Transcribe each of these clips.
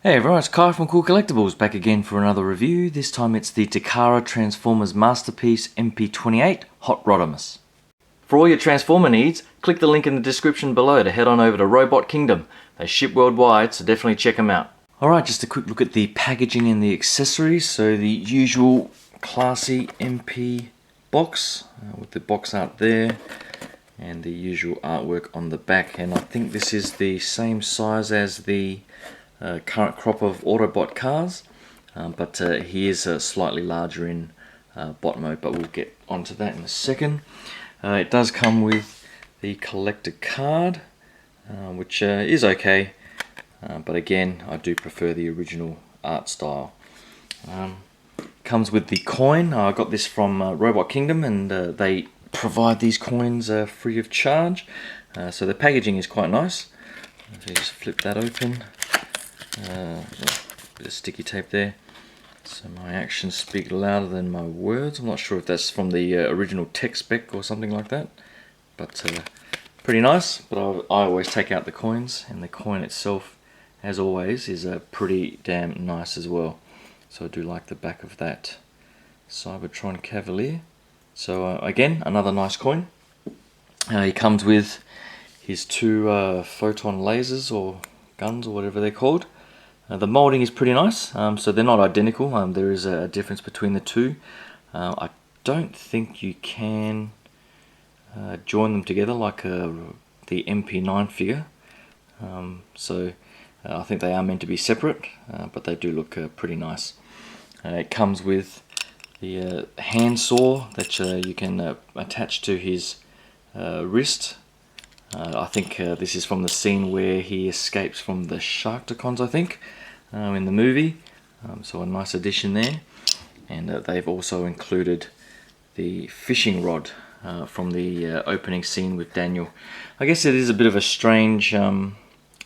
Hey everyone, it's Kai from Cool Collectibles, back again for another review. This time it's the Takara Transformers Masterpiece MP28 Hot Rodimus. For all your Transformer needs, click the link in the description below to head on over to Robot Kingdom. They ship worldwide, so definitely check them out. Alright, just a quick look at the packaging and the accessories. So the usual classy MP box with the box art there and the usual artwork on the back. And I think this is the same size as the current crop of Autobot cars, but he is slightly larger in bot mode, but we'll get onto that in a second. It does come with the collector card, which is okay, but again I do prefer the original art style. Comes with the coin. I got this from Robot Kingdom, and they provide these coins free of charge, so the packaging is quite nice. So you just flip that open. Bit of sticky tape there, so my actions speak louder than my words. I'm not sure if that's from the original tech spec or something like that, but pretty nice. But I always take out the coins, and the coin itself, as always, is pretty damn nice as well. So I do like the back of that Cybertron Cavalier. So again, another nice coin. He comes with his two photon lasers, or guns, or whatever they're called. The moulding is pretty nice, so they're not identical. There is a difference between the two. I don't think you can join them together like the MP9 figure. So I think they are meant to be separate, but they do look pretty nice. It comes with the hand saw that you can attach to his wrist. I think this is from the scene where he escapes from the Sharkticons, I think, in the movie. So a nice addition there. And they've also included the fishing rod from the opening scene with Daniel. I guess it is a bit of a strange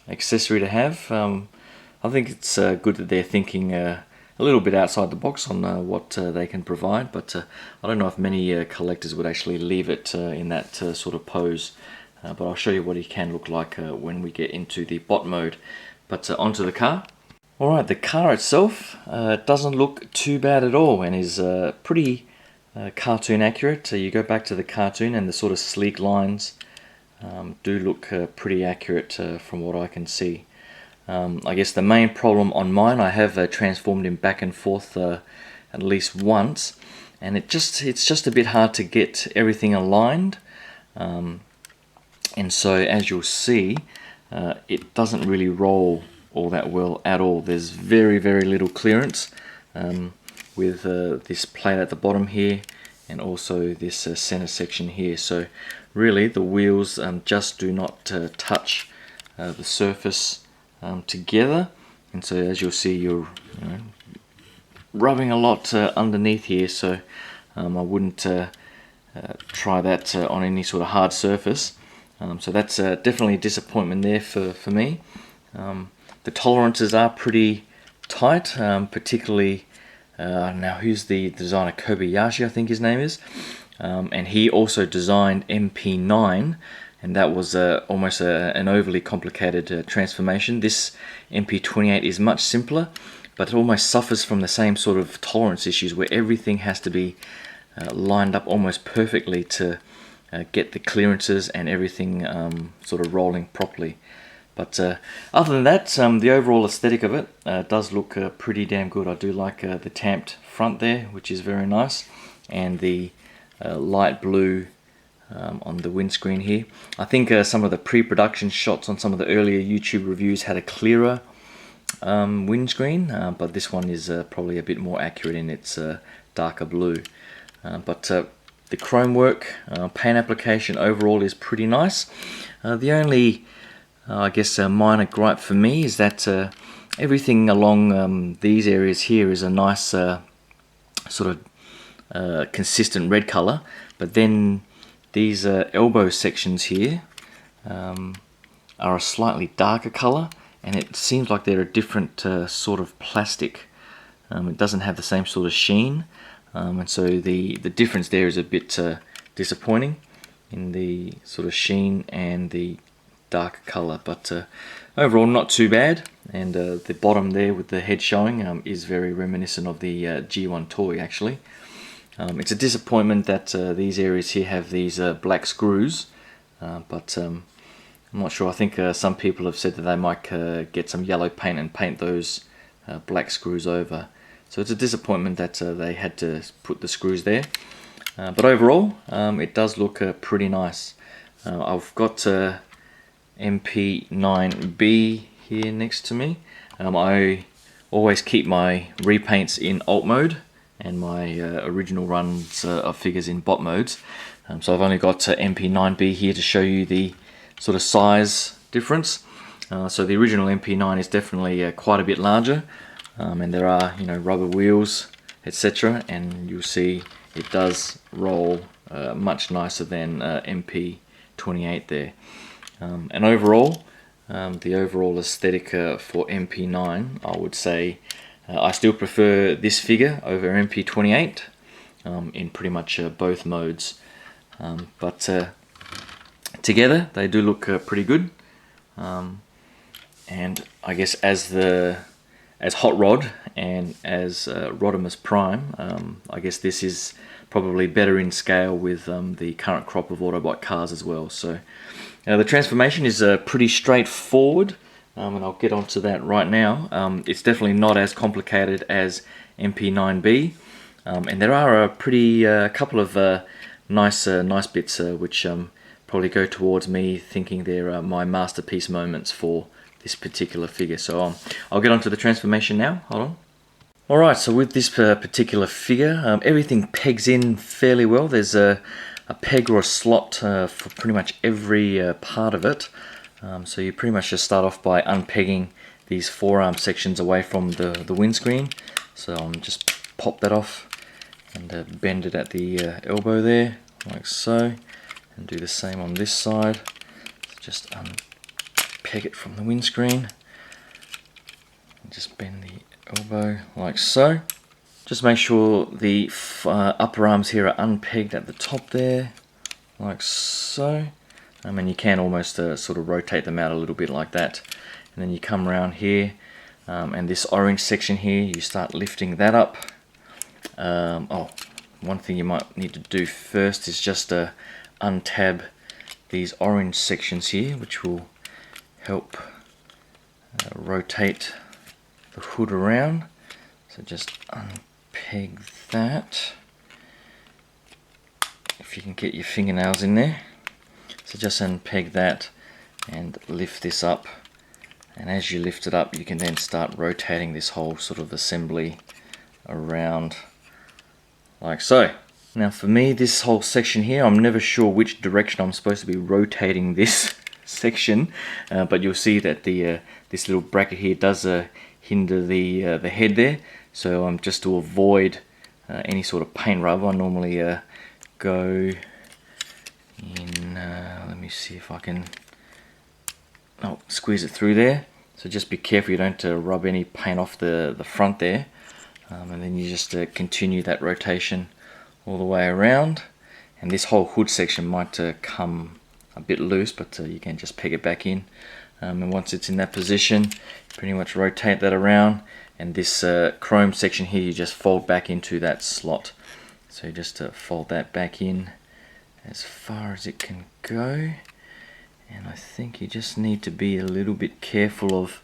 accessory to have. I think it's good that they're thinking a little bit outside the box on what they can provide, but I don't know if many collectors would actually leave it in that sort of pose. But I'll show you what he can look like when we get into the bot mode. But onto the car. Alright, the car itself doesn't look too bad at all, and is pretty cartoon accurate. You go back to the cartoon, and the sort of sleek lines do look pretty accurate from what I can see. I guess the main problem on mine, I have transformed him back and forth at least once, and it's just a bit hard to get everything aligned. And so, as you'll see, it doesn't really roll all that well at all. There's very little clearance with this plate at the bottom here, and also this center section here. So really the wheels just do not touch the surface together, and so as you'll see, you're rubbing a lot underneath here. So I wouldn't try that on any sort of hard surface. So that's definitely a disappointment there for me. The tolerances are pretty tight, particularly now who's the designer? Kobayashi, I think his name is, and he also designed MP9, and that was almost an overly complicated transformation. This MP28 is much simpler, but it almost suffers from the same sort of tolerance issues where everything has to be lined up almost perfectly to get the clearances and everything sort of rolling properly. But other than that, the overall aesthetic of it does look pretty damn good. I do like the tamped front there, which is very nice, and the light blue on the windscreen here. I think some of the pre-production shots on some of the earlier YouTube reviews had a clearer windscreen, but this one is probably a bit more accurate in its darker blue. But the chrome work, paint application overall is pretty nice. The only, I guess, minor gripe for me is that everything along these areas here is a nice sort of consistent red color, but then these elbow sections here are a slightly darker color, and it seems like they're a different sort of plastic. It doesn't have the same sort of sheen. And so the difference there is a bit disappointing in the sort of sheen and the dark color, but overall not too bad, and the bottom there with the head showing is very reminiscent of the G1 toy actually. It's a disappointment that these areas here have these black screws, but I'm not sure. I think some people have said that they might get some yellow paint and paint those black screws over. So it's a disappointment that they had to put the screws there. But overall, it does look pretty nice. I've got MP9B here next to me. I always keep my repaints in alt mode and my original runs of figures in bot modes. So I've only got MP9B here to show you the sort of size difference. So the original MP9 is definitely quite a bit larger, and there are, you know, rubber wheels, etc. And you'll see it does roll much nicer than MP28 there. And overall, the overall aesthetic for MP9, I would say I still prefer this figure over MP28 in pretty much both modes. But together they do look pretty good. And I guess as Hot Rod and as Rodimus Prime, I guess this is probably better in scale with the current crop of Autobot cars as well. So the transformation is pretty straightforward, and I'll get onto that right now. It's definitely not as complicated as MP9B, and there are a pretty couple of nice bits which probably go towards me thinking they're my masterpiece moments for this particular figure. So I'll get onto the transformation now. Hold on. Alright, so with this particular figure, everything pegs in fairly well. There's a peg or a slot for pretty much every part of it. So you pretty much just start off by unpegging these forearm sections away from the windscreen. So just pop that off and bend it at the elbow there, like so. And do the same on this side. So just unpeg it from the windscreen. And just bend the elbow like so. Just make sure the upper arms here are unpegged at the top there, like so. And you can almost sort of rotate them out a little bit like that. And then you come around here, and this orange section here, you start lifting that up. One thing you might need to do first is just untab these orange sections here, which will help rotate the hood around. So just unpeg that, if you can get your fingernails in there. So just unpeg that and lift this up, and as you lift it up you can then start rotating this whole sort of assembly around like so. Now for me, this whole section here, I'm never sure which direction I'm supposed to be rotating this section, but you'll see that the this little bracket here does hinder the head there. So just to avoid any sort of paint rub, I normally go in, let me see if I can squeeze it through there. So just be careful you don't rub any paint off the front there, and then you just continue that rotation all the way around. And this whole hood section might come a bit loose, but you can just peg it back in, and once it's in that position, pretty much rotate that around, and this chrome section here you just fold back into that slot. So you just fold that back in as far as it can go, and I think you just need to be a little bit careful of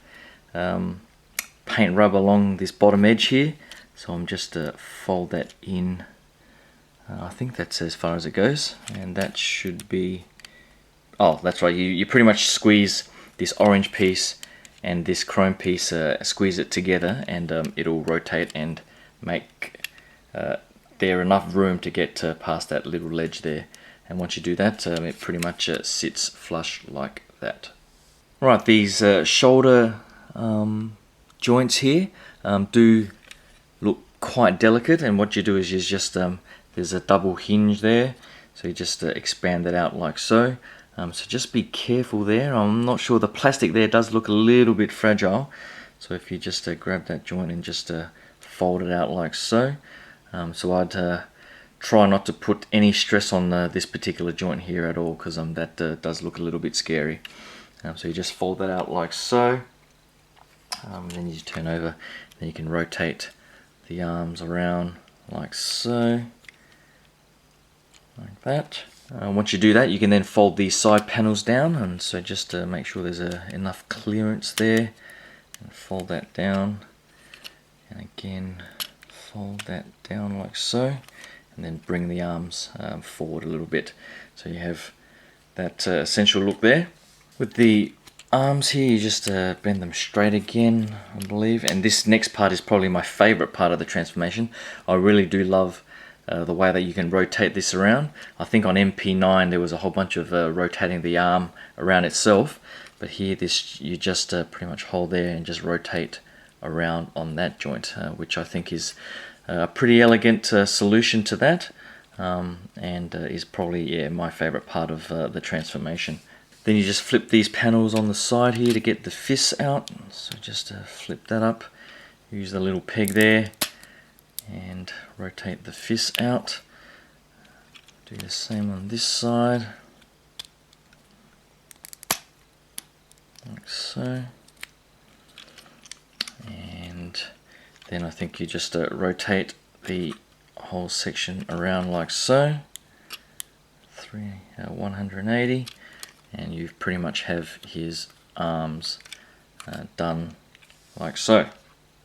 paint rub along this bottom edge here. So I'm just fold that in. I think that's as far as it goes, and that should be, oh that's right, you pretty much squeeze this orange piece and this chrome piece, squeeze it together, and it'll rotate and make there enough room to get past that little ledge there. And once you do that, it pretty much sits flush like that. Right, these shoulder joints here do look quite delicate, and what you do is you just there's a double hinge there, so you just expand that out like so. So just be careful there. I'm not sure, the plastic there does look a little bit fragile, so if you just grab that joint and just fold it out like so. So I'd try not to put any stress on this particular joint here at all, because that does look a little bit scary. So you just fold that out like so. Then you just turn over, then you can rotate the arms around like so, like that. Once you do that, you can then fold these side panels down, and so just to make sure there's enough clearance there, and fold that down, and again fold that down like so, and then bring the arms forward a little bit, so you have that essential look there. With the arms here, you just bend them straight again, I believe, and this next part is probably my favorite part of the transformation. I really do love the way that you can rotate this around. I think on MP9 there was a whole bunch of rotating the arm around itself, but here this you just pretty much hold there and just rotate around on that joint, which I think is a pretty elegant solution to that, and is probably my favorite part of the transformation. Then you just flip these panels on the side here to get the fists out, so just flip that up, use the little peg there and rotate the fists out. Do the same on this side, like so. And then I think you just rotate the whole section around like so, 180, and you pretty much have his arms done like so.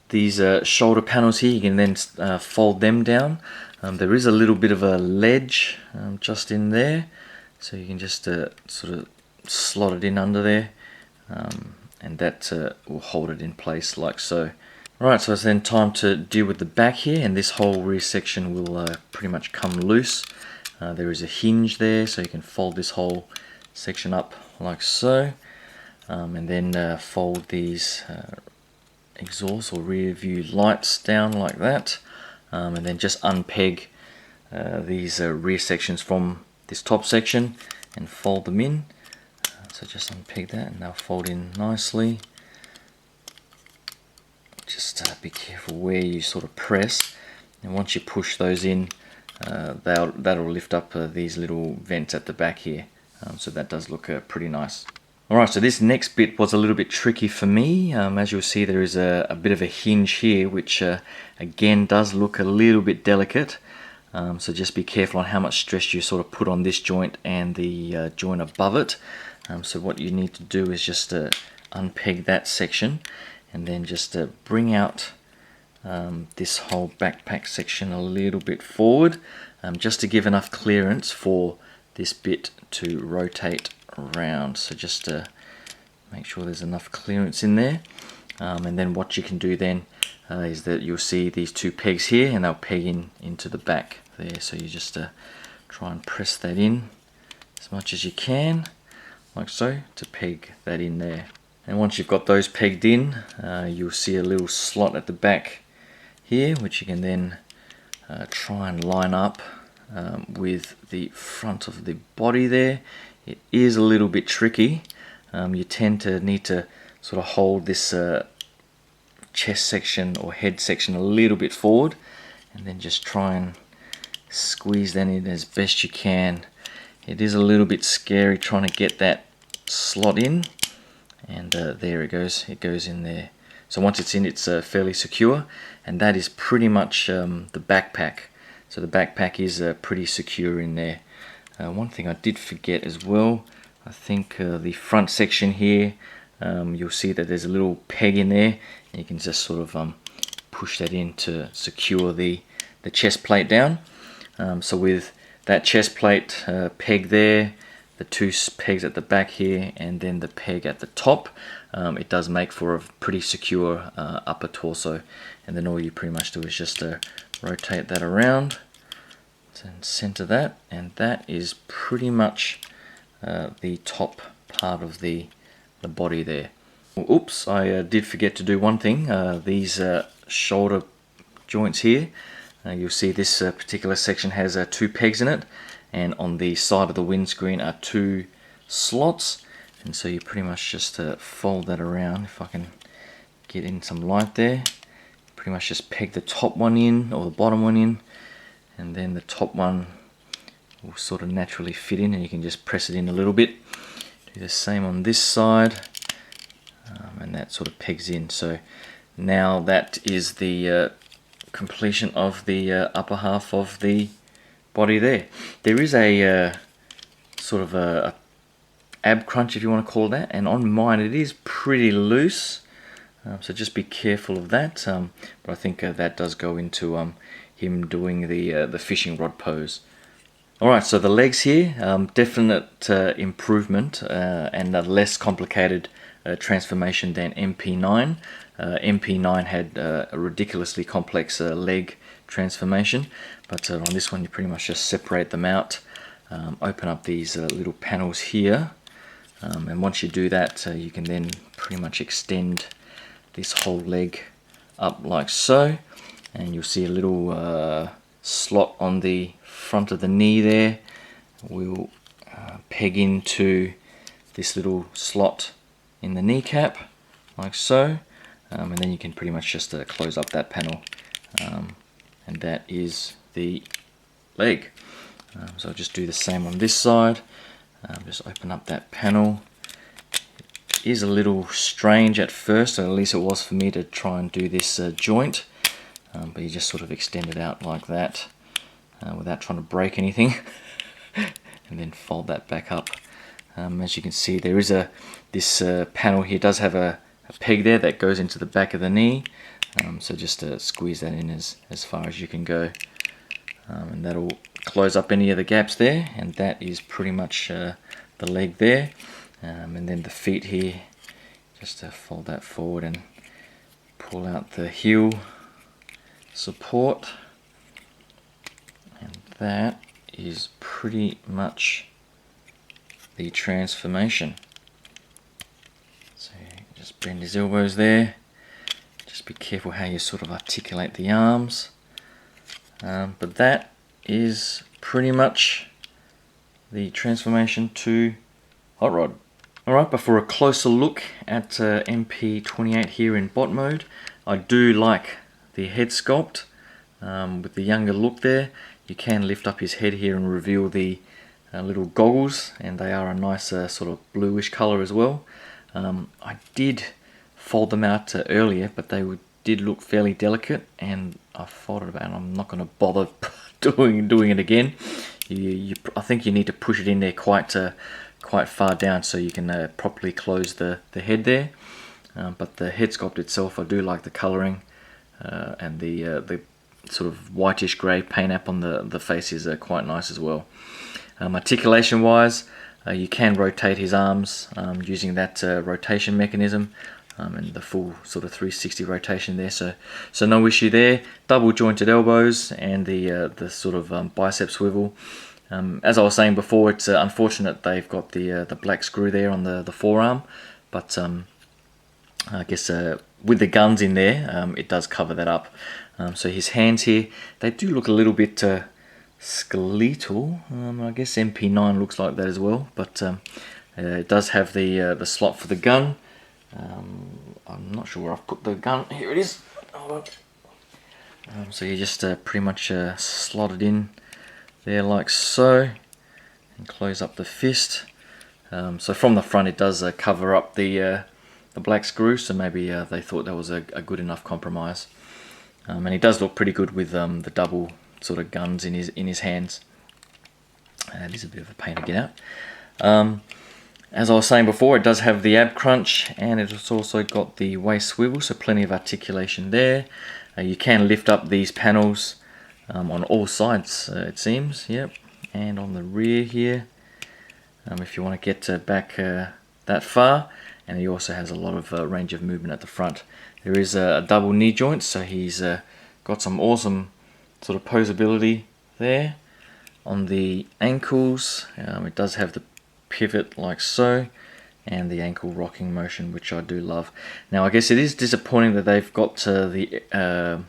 These shoulder panels here, you can then fold them down. There is a little bit of a ledge just in there, so you can just sort of slot it in under there, and that will hold it in place like so. Alright, so it's then time to deal with the back here, and this whole rear section will pretty much come loose. There is a hinge there, so you can fold this whole section up like so, and then fold these exhaust or rear view lights down like that, and then just unpeg these rear sections from this top section and fold them in. So just unpeg that and they'll fold in nicely. Just be careful where you sort of press, and once you push those in, that'll lift up these little vents at the back here, so that does look pretty nice. Alright, so this next bit was a little bit tricky for me. As you'll see, there is a bit of a hinge here, which again does look a little bit delicate. So just be careful on how much stress you sort of put on this joint and the joint above it. So what you need to do is just unpeg that section, and then just bring out this whole backpack section a little bit forward, just to give enough clearance for this bit to rotate around. So just make sure there's enough clearance in there, and then what you can do then is that you'll see these two pegs here, and they'll peg into the back there. So you just try and press that in as much as you can, like so, to peg that in there. And once you've got those pegged in, you'll see a little slot at the back here, which you can then try and line up with the front of the body there. It is a little bit tricky. You tend to need to sort of hold this chest section or head section a little bit forward, and then just try and squeeze that in as best you can. It is a little bit scary trying to get that slot in, and there it goes in there. So once it's in, it's fairly secure, and that is pretty much the backpack. So the backpack is pretty secure in there. One thing I did forget as well, I think the front section here, you'll see that there's a little peg in there, and you can just sort of push that in to secure the chest plate down. So with that chest plate peg there, the two pegs at the back here, and then the peg at the top, it does make for a pretty secure upper torso. And then all you pretty much do is just rotate that around and center that, and that is pretty much the top part of the body there. Oops, I did forget to do one thing. These shoulder joints here, you'll see this particular section has two pegs in it, and on the side of the windscreen are two slots, and so you pretty much just fold that around. If I can get in some light there, pretty much just peg the top one in, or the bottom one in, and then the top one will sort of naturally fit in, and you can just press it in a little bit. Do the same on this side, and that sort of pegs in. So now that is the completion of the upper half of the body there. There is a sort of a ab crunch, if you want to call it that, and on mine it is pretty loose, so just be careful of that, but I think that does go into him doing the fishing rod pose. Alright, so the legs here, definite improvement and a less complicated transformation than MP9. MP9 had a ridiculously complex leg transformation, but on this one you pretty much just separate them out, open up these little panels here, and once you do that you can then pretty much extend this whole leg up like so, and you'll see a little slot on the front of the knee there. We'll peg into this little slot in the kneecap like so, and then you can pretty much just close up that panel, and that is the leg. So I'll just do the same on this side. Just open up that panel. It is a little strange at first, or at least it was for me, to try and do this joint, but you just sort of extend it out like that without trying to break anything and then fold that back up. As you can see, there is this panel here does have a peg there that goes into the back of the knee, so just squeeze that in as far as you can go, and that'll close up any of the gaps there, and that is pretty much the leg there. And then the feet here, just fold that forward and pull out the heel support, and that is pretty much the transformation. So just bend his elbows there, just be careful how you sort of articulate the arms, but that is pretty much the transformation to hot rod. Alright, but for a closer look at MP28 here in bot mode, I do like the head sculpt with the younger look there. You can lift up his head here and reveal the little goggles, and they are a nice sort of bluish color as well. I did fold them out earlier, but they did look fairly delicate, and I folded them out, and I'm not going to bother doing it again. I think you need to push it in there quite far down so you can properly close the head there. But the head sculpt itself, I do like the colouring, and the sort of whitish grey paint app on the face is quite nice as well. Articulation wise, you can rotate his arms using that rotation mechanism, and the full sort of 360 rotation there, so no issue there. Double jointed elbows and the sort of bicep swivel. As I was saying before, it's unfortunate they've got the black screw there on the forearm, but I guess with the guns in there, it does cover that up. So his hands here, they do look a little bit skeletal. I guess MP9 looks like that as well, but it does have the slot for the gun. I'm not sure where I've put the gun. Here it is. Hold on. So you just pretty much slot it in there like so, and close up the fist. So from the front it does cover up the black screw, so maybe they thought that was a good enough compromise. And he does look pretty good with the double sort of guns in his hands. It is a bit of a pain to get out. As I was saying before, it does have the ab crunch, and it's also got the waist swivel, so plenty of articulation there. You can lift up these panels on all sides, it seems, yep, and on the rear here, if you want to get back that far. And he also has a lot of range of movement at the front. There is a double knee joint, so he's got some awesome sort of posability there. On the ankles, it does have the pivot like so, and the ankle rocking motion, which I do love. Now I guess it is disappointing that they've got the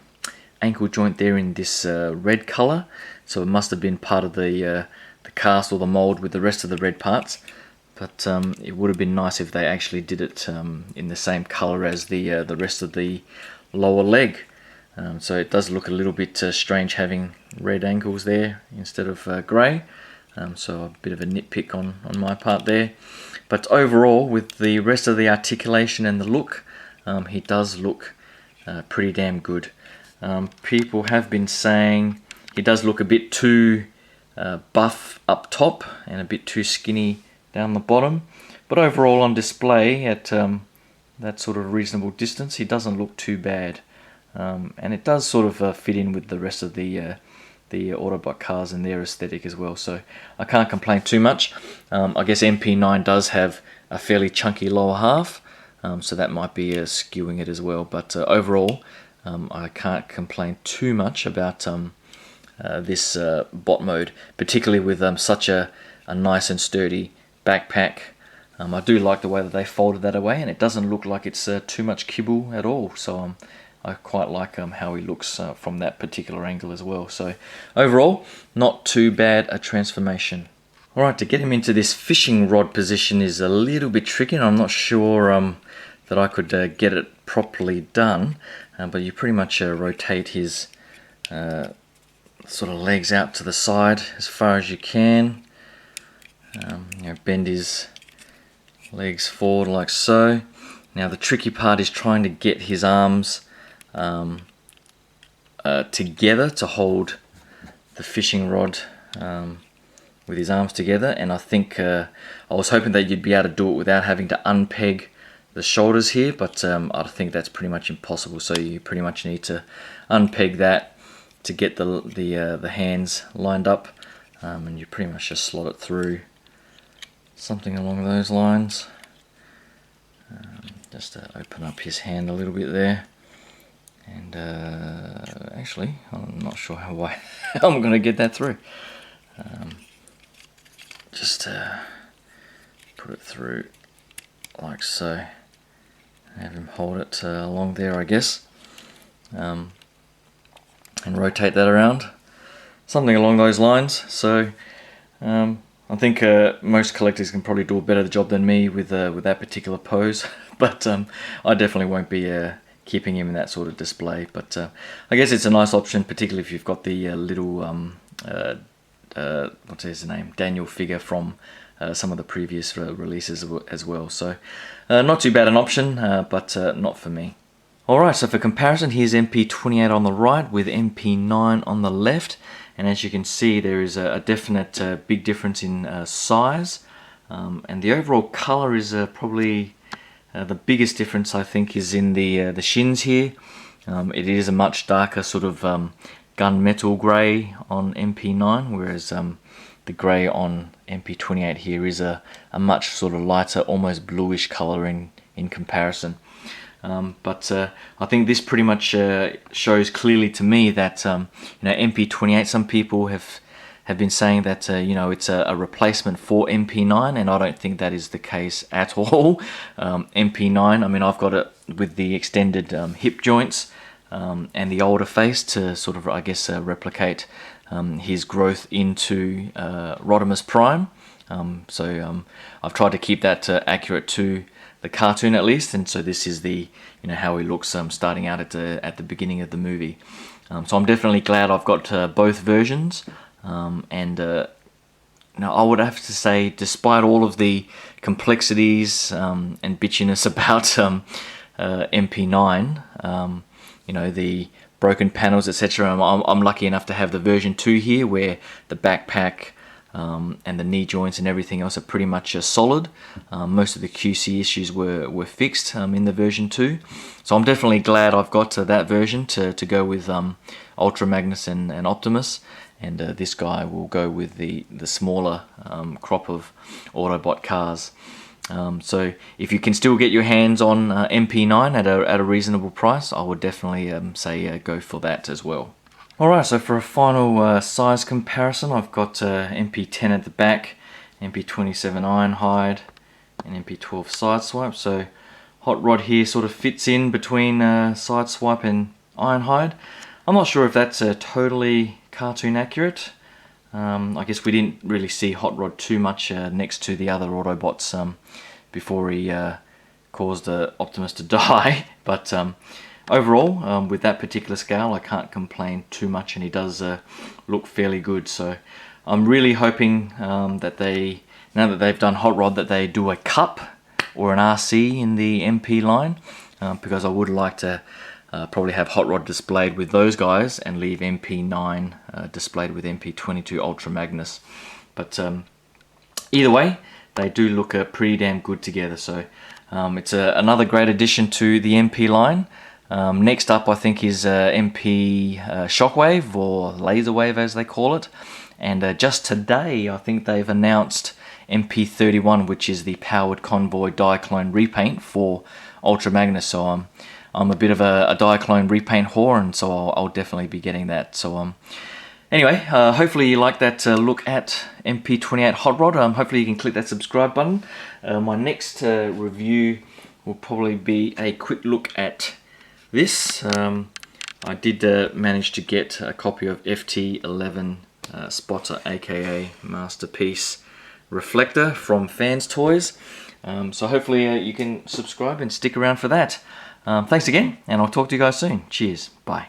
ankle joint there in this red color, so it must have been part of the cast or the mold with the rest of the red parts, but it would have been nice if they actually did it in the same color as the rest of the lower leg. So it does look a little bit strange having red ankles there instead of grey. So a bit of a nitpick on my part there. But overall, with the rest of the articulation and the look, he does look pretty damn good. People have been saying he does look a bit too buff up top and a bit too skinny down the bottom. But overall on display at that sort of reasonable distance, he doesn't look too bad. And it does sort of fit in with the rest of the Autobot cars and their aesthetic as well, so I can't complain too much. I guess MP9 does have a fairly chunky lower half, so that might be skewing it as well, but overall I can't complain too much about this bot mode, particularly with such a nice and sturdy backpack. I do like the way that they folded that away, and it doesn't look like it's too much kibble at all, so I quite like how he looks from that particular angle as well. So overall, not too bad a transformation. Alright, to get him into this fishing rod position is a little bit tricky, and I'm not sure that I could get it properly done, but you pretty much rotate his sort of legs out to the side as far as you can. Bend his legs forward like so. Now the tricky part is trying to get his arms together to hold the fishing rod with his arms together, and I think I was hoping that you'd be able to do it without having to unpeg the shoulders here, but I think that's pretty much impossible, so you pretty much need to unpeg that to get the hands lined up, and you pretty much just slot it through, something along those lines. Just to open up his hand a little bit there. And actually, I'm not sure how I'm going to get that through. Just put it through like so. Have him hold it along there, I guess. And rotate that around. Something along those lines. So I think most collectors can probably do a better job than me with that particular pose. But I definitely won't be keeping him in that sort of display, but I guess it's a nice option, particularly if you've got the little what's his name, Daniel figure from some of the previous releases as well. So not too bad an option, but not for me. Alright, so for comparison, here's MP28 on the right with MP9 on the left, and as you can see there is a definite big difference in size, and the overall color is probably the biggest difference, I think, is in the shins here. It is a much darker sort of gunmetal grey on MP9, whereas the grey on MP28 here is a much sort of lighter, almost bluish colour in comparison. But I think this pretty much shows clearly to me that MP28, some people have been saying that it's a replacement for MP9, and I don't think that is the case at all. MP9, I mean, I've got it with the extended hip joints and the older face to sort of, I guess, replicate his growth into Rodimus Prime. So I've tried to keep that accurate to the cartoon at least, and so this is the how he looks starting out at the beginning of the movie. So I'm definitely glad I've got both versions. Now I would have to say, despite all of the complexities and bitchiness about MP9, the broken panels, etc., I'm lucky enough to have the version 2 here, where the backpack and the knee joints and everything else are pretty much solid. Most of the QC issues were fixed in the version 2, so I'm definitely glad I've got that version to go with Ultra Magnus and Optimus. And this guy will go with the smaller crop of Autobot cars. So if you can still get your hands on MP9 at a reasonable price, I would definitely say go for that as well. Alright, so for a final size comparison, I've got MP10 at the back, MP27 Ironhide, and MP12 Sideswipe. So Hot Rod here sort of fits in between Sideswipe and Ironhide. I'm not sure if that's totally cartoon accurate. I guess we didn't really see Hot Rod too much next to the other Autobots before he caused Optimus to die, but overall, with that particular scale, I can't complain too much, and he does look fairly good. So I'm really hoping that they now that they've done hot rod, that they do a cup or an RC in the MP line, because I would like to probably have hot rod displayed with those guys and leave MP9 displayed with MP22 Ultra Magnus. But either way, they do look pretty damn good together. So it's another great addition to the MP line. Next up, I think, is MP Shockwave, or Laser Wave as they call it. And just today, I think they've announced MP31, which is the Powered Convoy Diaclone repaint for Ultra Magnus. So I'm a bit of a Diaclone repaint whore, and so I'll definitely be getting that. So anyway, hopefully you like that look at MP28 Hot Rod. Hopefully you can click that subscribe button. My next review will probably be a quick look at this. I did manage to get a copy of FT11 Spotter, aka Masterpiece Reflector from Fans Toys. So hopefully you can subscribe and stick around for that. Thanks again, and I'll talk to you guys soon. Cheers. Bye.